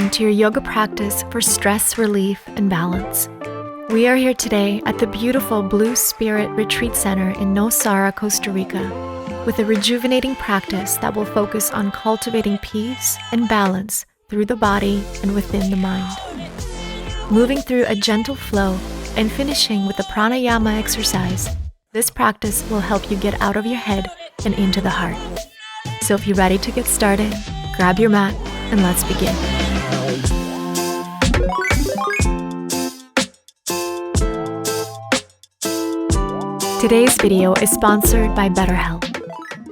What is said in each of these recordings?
welcome to your yoga practice for stress relief and balance. We are here today at the beautiful Blue Spirit Retreat Center in Nosara, Costa Rica, with a rejuvenating practice that will focus on cultivating peace and balance through the body and within the mind. Moving through a gentle flow and finishing with a pranayama exercise, this practice will help you get out of your head and into the heart. So if you're ready to get started, grab your mat and let's begin. Today's video is sponsored by BetterHelp.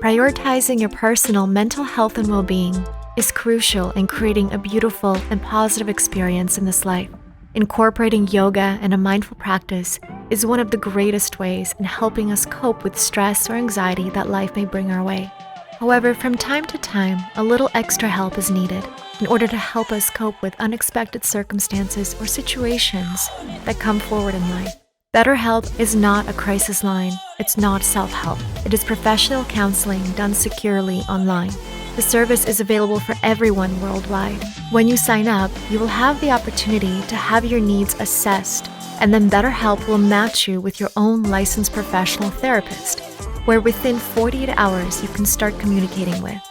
Prioritizing your personal mental health and well-being is crucial in creating a beautiful and positive experience in this life. Incorporating yoga and a mindful practice is one of the greatest ways in helping us cope with stress or anxiety that life may bring our way. However, from time to time, a little extra help is needed in order to help us cope with unexpected circumstances or situations that come forward in life. BetterHelp is not a crisis line. It's not self-help. It is professional counseling done securely online. The service is available for everyone worldwide. When you sign up, you will have the opportunity to have your needs assessed, and then BetterHelp will match you with your own licensed professional therapist, where within 48 hours you can start communicating with.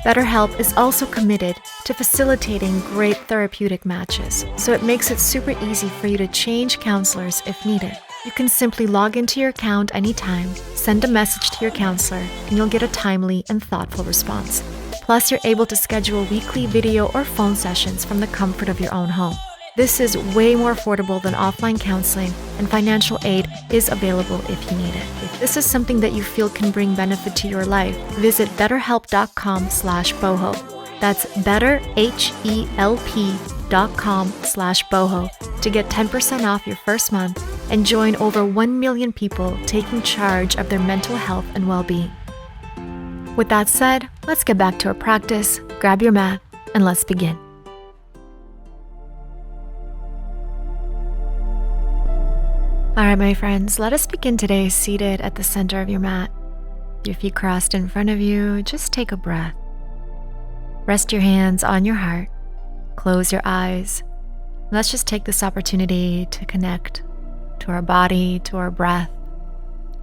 BetterHelp is also committed to facilitating great therapeutic matches, so it makes it super easy for you to change counselors if needed. You can simply log into your account anytime, send a message to your counselor, and you'll get a timely and thoughtful response. Plus, you're able to schedule weekly video or phone sessions from the comfort of your own home. This is way more affordable than offline counseling, and financial aid is available if you need it. If this is something that you feel can bring benefit to your life, visit betterhelp.com/boho. That's betterhelp.com/boho to get 10% off your first month and join over 1 million people taking charge of their mental health and well-being. With that said, let's get back to our practice, grab your mat, and let's begin. All right, my friends, let us begin today seated at the center of your mat. Your feet crossed in front of you, just take a breath. Rest your hands on your heart. Close your eyes. Let's just take this opportunity to connect to our body, to our breath,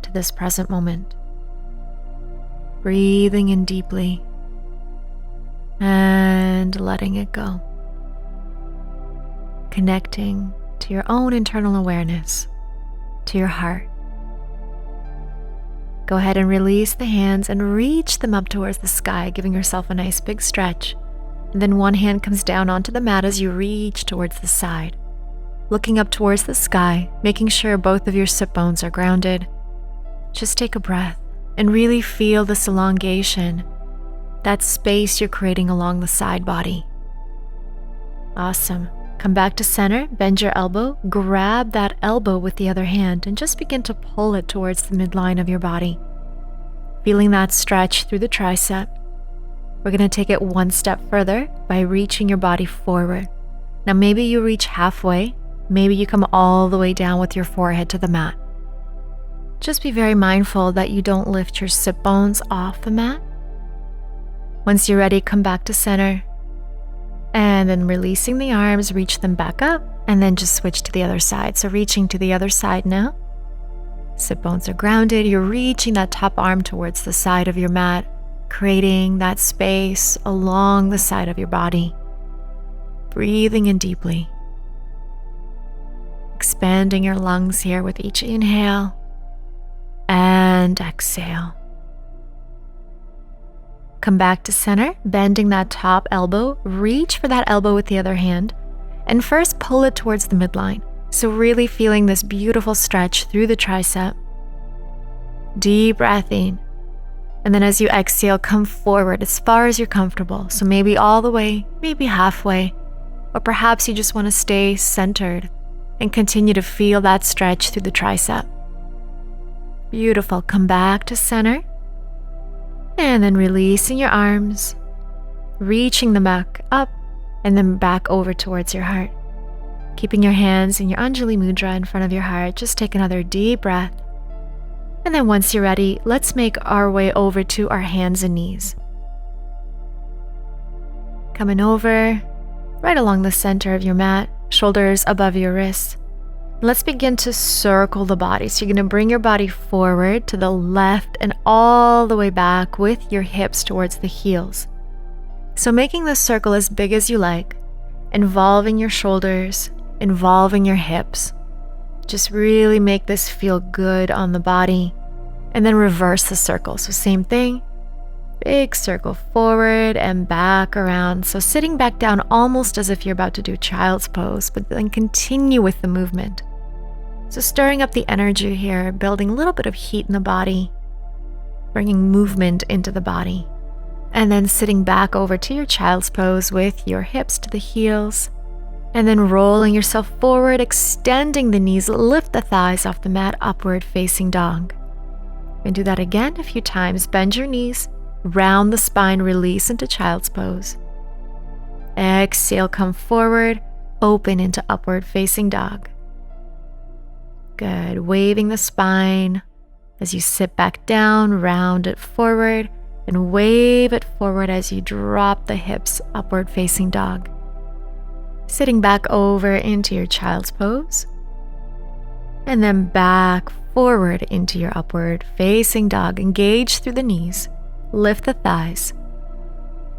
to this present moment. Breathing in deeply and letting it go. Connecting to your own internal awareness, to your heart. Go ahead and release the hands and reach them up towards the sky, giving yourself a nice big stretch. And then one hand comes down onto the mat as you reach towards the side. Looking up towards the sky, making sure both of your sit bones are grounded. Just take a breath and really feel this elongation, that space you're creating along the side body. Awesome. Come back to center, bend your elbow, grab that elbow with the other hand, and just begin to pull it towards the midline of your body. Feeling that stretch through the tricep. We're going to take it one step further by reaching your body forward. Now maybe you reach halfway, maybe you come all the way down with your forehead to the mat. Just be very mindful that you don't lift your sit bones off the mat. Once you're ready, come back to center. And then releasing the arms, reach them back up, and then just switch to the other side. So reaching to the other side now. Sit bones are grounded. You're reaching that top arm towards the side of your mat, creating that space along the side of your body. Breathing in deeply. Expanding your lungs here with each inhale and exhale. Come back to center, bending that top elbow, reach for that elbow with the other hand, and first pull it towards the midline. So really feeling this beautiful stretch through the tricep. Deep breath in. And then as you exhale, come forward as far as you're comfortable. So maybe all the way, maybe halfway, or perhaps you just want to stay centered and continue to feel that stretch through the tricep. Beautiful. Come back to center. And then releasing your arms, reaching them back up, and then back over towards your heart. Keeping your hands in your Anjali Mudra in front of your heart, just take another deep breath. And then once you're ready, let's make our way over to our hands and knees. Coming over, right along the center of your mat, shoulders above your wrists. Let's begin to circle the body. So you're going to bring your body forward to the left and all the way back with your hips towards the heels. So making this circle as big as you like, involving your shoulders, involving your hips. Just really make this feel good on the body. And then reverse the circle. So same thing, big circle forward and back around. So sitting back down almost as if you're about to do child's pose, but then continue with the movement. So stirring up the energy here, building a little bit of heat in the body, bringing movement into the body. And then sitting back over to your child's pose with your hips to the heels. And then rolling yourself forward, extending the knees, lift the thighs off the mat, upward facing dog. And do that again a few times. Bend your knees, round the spine, release into child's pose. Exhale, come forward, open into upward facing dog. Good. Waving the spine as you sit back down, round it forward, and wave it forward as you drop the hips, upward facing dog. Sitting back over into your child's pose, and then back forward into your upward facing dog. Engage through the knees, lift the thighs,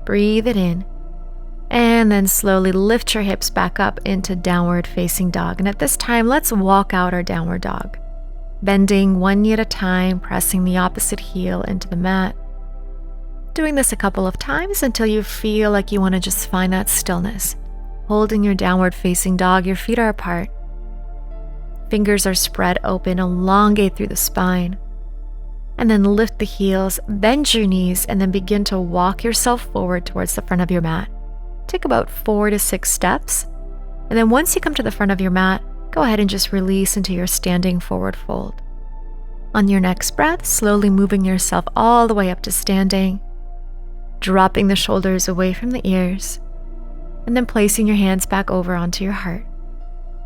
breathe it in, and then slowly lift your hips back up into downward facing dog. And at this time, let's walk out our downward dog, bending one knee at a time, pressing the opposite heel into the mat. Doing this a couple of times until you feel like you want to just find that stillness. Holding your downward facing dog, your feet are apart. Fingers are spread open, elongate through the spine. And then lift the heels, bend your knees, and then begin to walk yourself forward towards the front of your mat. Take about 4 to 6 steps. And then once you come to the front of your mat, go ahead and just release into your standing forward fold. On your next breath, slowly moving yourself all the way up to standing, dropping the shoulders away from the ears, and then placing your hands back over onto your heart.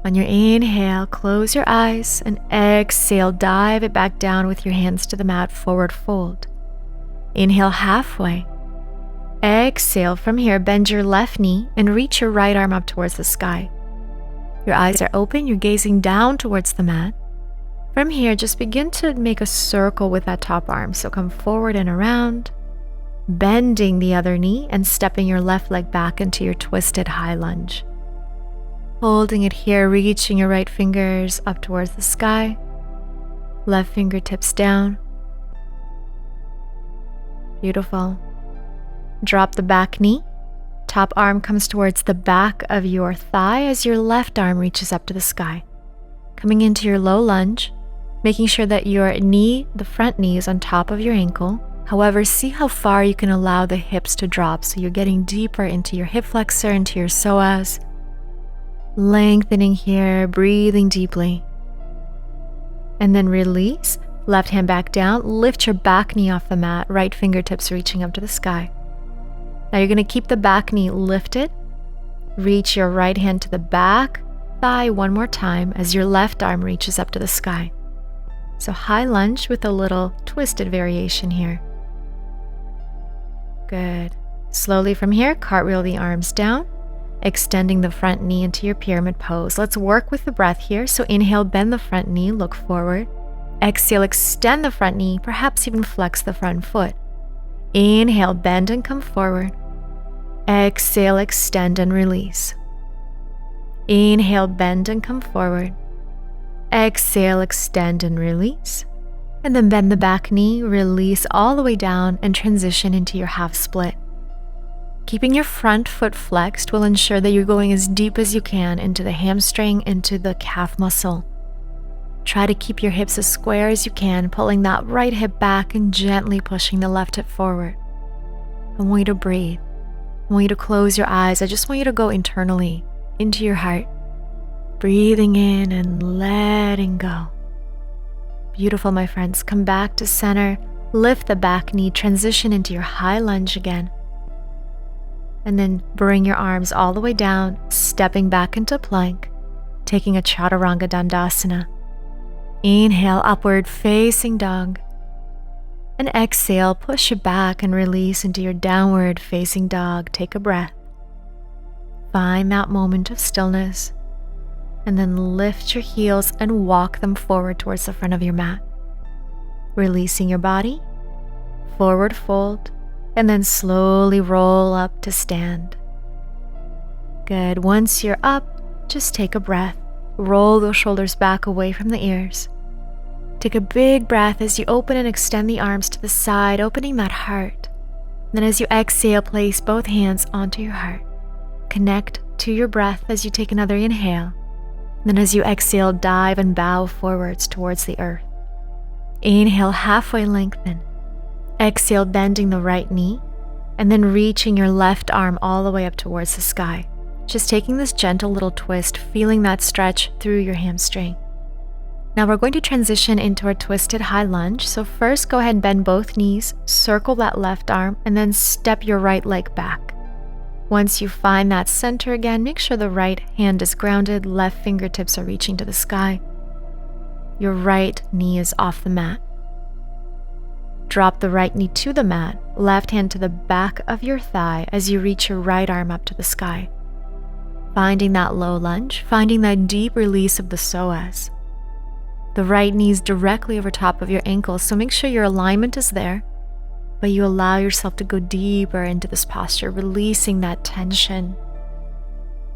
On your inhale, close your eyes, and exhale, dive it back down with your hands to the mat, forward fold. Inhale halfway. Exhale, from here, bend your left knee and reach your right arm up towards the sky. Your eyes are open, you're gazing down towards the mat. From here, just begin to make a circle with that top arm. So come forward and around, bending the other knee and stepping your left leg back into your twisted high lunge. Holding it here, reaching your right fingers up towards the sky, left fingertips down. Beautiful. Drop the back knee. Top arm comes towards the back of your thigh as your left arm reaches up to the sky. Coming into your low lunge, making sure that your knee, the front knee, is on top of your ankle. However, see how far you can allow the hips to drop, so you're getting deeper into your hip flexor, into your psoas. Lengthening here, breathing deeply. And then release, left hand back down, lift your back knee off the mat, right fingertips reaching up to the sky. Now you're going to keep the back knee lifted. Reach your right hand to the back thigh one more time as your left arm reaches up to the sky. So high lunge with a little twisted variation here. Good. Slowly from here, cartwheel the arms down, extending the front knee into your pyramid pose. Let's work with the breath here. So inhale, bend the front knee, look forward. Exhale, extend the front knee, perhaps even flex the front foot. Inhale, bend and come forward. Exhale, extend and release. Inhale, bend and come forward. Exhale, extend and release. And then bend the back knee, release all the way down and transition into your half split. Keeping your front foot flexed will ensure that you're going as deep as you can into the hamstring, into the calf muscle. Try to keep your hips as square as you can, pulling that right hip back and gently pushing the left hip forward. I want you to breathe. I want you to close your eyes. I just want you to go internally into your heart, breathing in and letting go. Beautiful, my friends. Come back to center, lift the back knee, transition into your high lunge again. And then bring your arms all the way down, stepping back into plank, taking a chaturanga dandasana. Inhale, upward facing dog. And exhale, push it back and release into your downward facing dog. Take a breath. Find that moment of stillness, and then lift your heels and walk them forward towards the front of your mat. Releasing your body, forward fold, and then slowly roll up to stand. Good. Once you're up, just take a breath. Roll those shoulders back away from the ears. Take a big breath as you open and extend the arms to the side, opening that heart. Then as you exhale, place both hands onto your heart. Connect to your breath as you take another inhale. Then as you exhale, dive and bow forwards towards the earth. Inhale, halfway lengthen. Exhale, bending the right knee, and then reaching your left arm all the way up towards the sky. Just taking this gentle little twist, feeling that stretch through your hamstring. Now we're going to transition into our twisted high lunge. So first, go ahead and bend both knees, circle that left arm, and then step your right leg back. Once you find that center again, make sure the right hand is grounded, left fingertips are reaching to the sky. Your right knee is off the mat. Drop the right knee to the mat, left hand to the back of your thigh as you reach your right arm up to the sky. Finding that low lunge, finding that deep release of the psoas. The right knee is directly over top of your ankles, so make sure your alignment is there, but you allow yourself to go deeper into this posture, releasing that tension.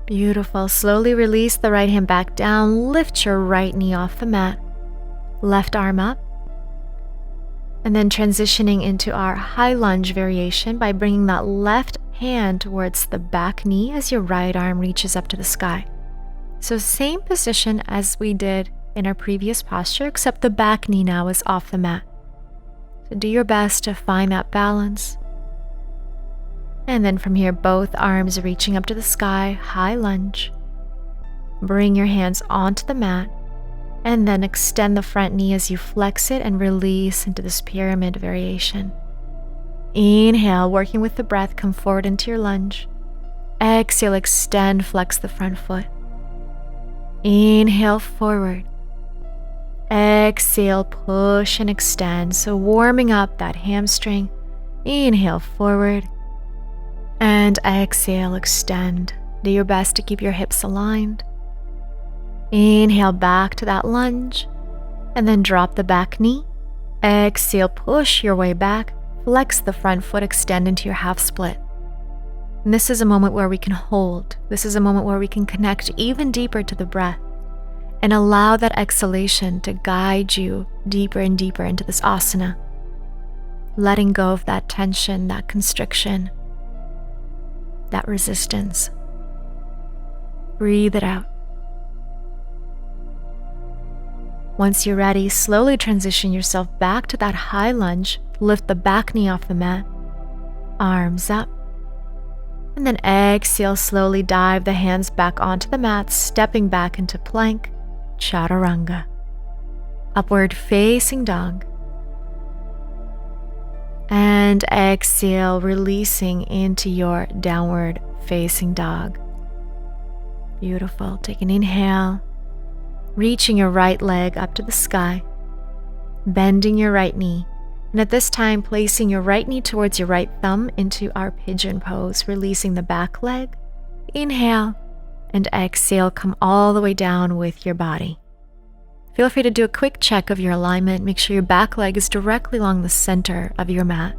Beautiful. Slowly release the right hand back down, lift your right knee off the mat, left arm up, and then transitioning into our high lunge variation by bringing that left hand towards the back knee as your right arm reaches up to the sky. So same position as we did in our previous posture, except the back knee now is off the mat. So do your best to find that balance. And then from here, both arms reaching up to the sky, high lunge. Bring your hands onto the mat, and then extend the front knee as you flex it and release into this pyramid variation. Inhale, working with the breath, come forward into your lunge. Exhale, extend, flex the front foot. Inhale, forward. Exhale, push and extend. So warming up that hamstring. Inhale, forward. And exhale, extend. Do your best to keep your hips aligned. Inhale, back to that lunge. And then drop the back knee. Exhale, push your way back. Flex the front foot, extend into your half split. And this is a moment where we can hold. This is a moment where we can connect even deeper to the breath and allow that exhalation to guide you deeper and deeper into this asana. Letting go of that tension, that constriction, that resistance. Breathe it out. Once you're ready, slowly transition yourself back to that high lunge. Lift the back knee off the mat, arms up, and then exhale, slowly dive the hands back onto the mat, stepping back into plank, chaturanga, upward facing dog, and exhale, releasing into your downward facing dog. Beautiful. Take an inhale, reaching your right leg up to the sky, bending your right knee. And at this time, placing your right knee towards your right thumb into our pigeon pose, releasing the back leg. Inhale and exhale, come all the way down with your body. Feel free to do a quick check of your alignment. Make sure your back leg is directly along the center of your mat.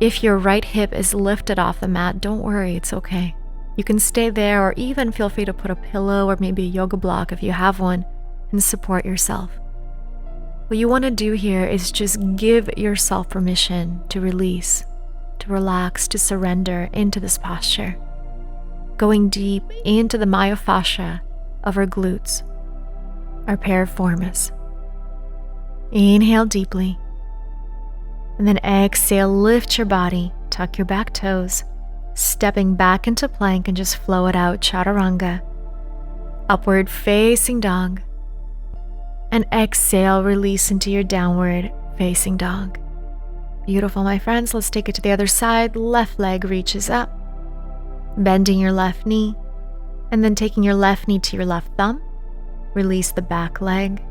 If your right hip is lifted off the mat, don't worry, it's okay. You can stay there, or even feel free to put a pillow or maybe a yoga block if you have one and support yourself. What you want to do here is just give yourself permission to release, to relax, to surrender into this posture. Going deep into the myofascia of our glutes, our piriformis. Inhale deeply. And then exhale, lift your body, tuck your back toes, stepping back into plank and just flow it out, chaturanga. Upward facing dog. And exhale, release into your downward facing dog. Beautiful, my friends. Let's take it to the other side. Left leg reaches up, bending your left knee, and then taking your left knee to your left thumb. Release the back leg.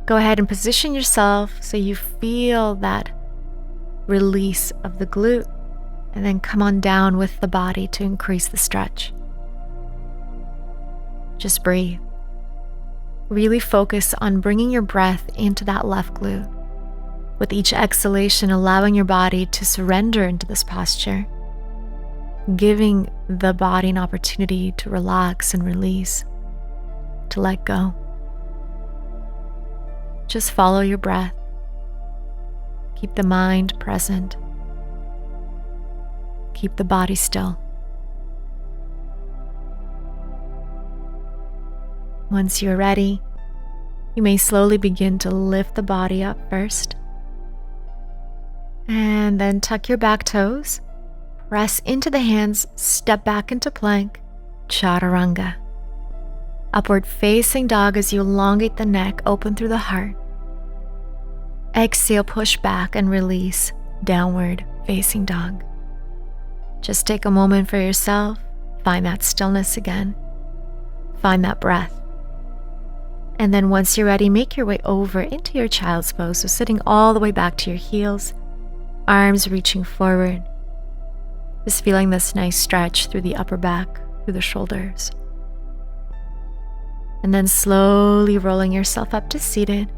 Go ahead and position yourself so you feel that release of the glute. and then come on down with the body to increase the stretch. Just breathe. Really focus on bringing your breath into that left glute. With each exhalation, allowing your body to surrender into this posture, giving the body an opportunity to relax and release, to let go. Just follow your breath. Keep the mind present. Keep the body still. Once you're ready, you may slowly begin to lift the body up first. And then tuck your back toes, press into the hands, step back into plank, chaturanga. Upward facing dog as you elongate the neck, open through the heart. Exhale, push back and release, downward facing dog. Just take a moment for yourself, find that stillness again, find that breath. And then once you're ready, make your way over into your child's pose. So sitting all the way back to your heels, arms reaching forward. Just feeling this nice stretch through the upper back, through the shoulders. And then slowly rolling yourself up to seated.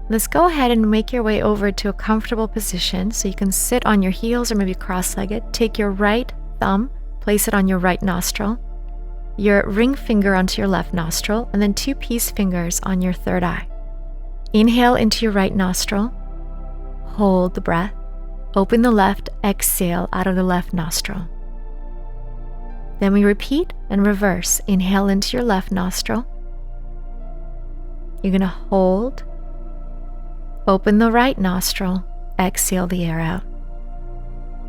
Let's go ahead and make your way over to a comfortable position so you can sit on your heels or maybe cross-legged. Take your right thumb, place it on your right nostril, your ring finger onto your left nostril, and then 2 peace fingers on your third eye. Inhale into your right nostril, hold the breath, open the left, exhale out of the left nostril. Then we repeat and reverse. Inhale into your left nostril. You're going to hold, open the right nostril, exhale the air out.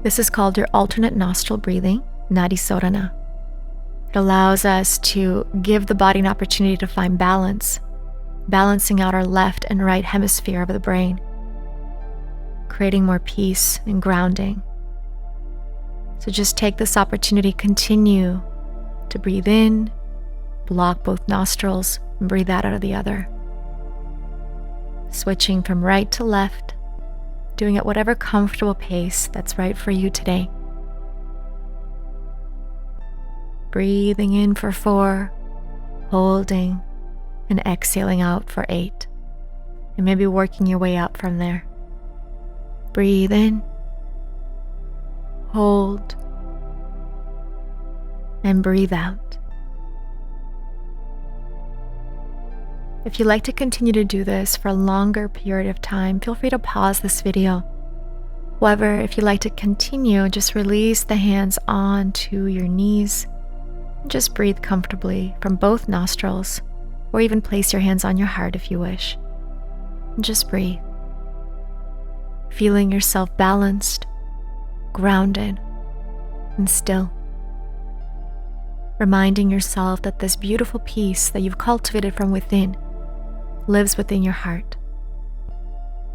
This is called your alternate nostril breathing, Nadisodhana. It allows us to give the body an opportunity to find balance, balancing out our left and right hemisphere of the brain, creating more peace and grounding. So just take this opportunity, continue to breathe in, block both nostrils, and breathe out of the other. Switching from right to left, doing at whatever comfortable pace that's right for you today. Breathing in for 4, holding, and exhaling out for 8. And maybe working your way up from there. Breathe in, hold, and breathe out. If you'd like to continue to do this for a longer period of time, feel free to pause this video. However, if you'd like to continue, just release the hands onto your knees. Just breathe comfortably from both nostrils, or even place your hands on your heart if you wish. And just breathe, feeling yourself balanced, grounded, and still. Reminding yourself that this beautiful peace that you've cultivated from within lives within your heart.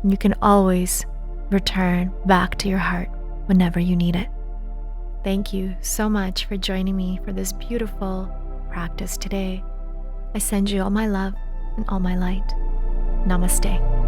And you can always return back to your heart whenever you need it. Thank you so much for joining me for this beautiful practice today. I send you all my love and all my light. Namaste.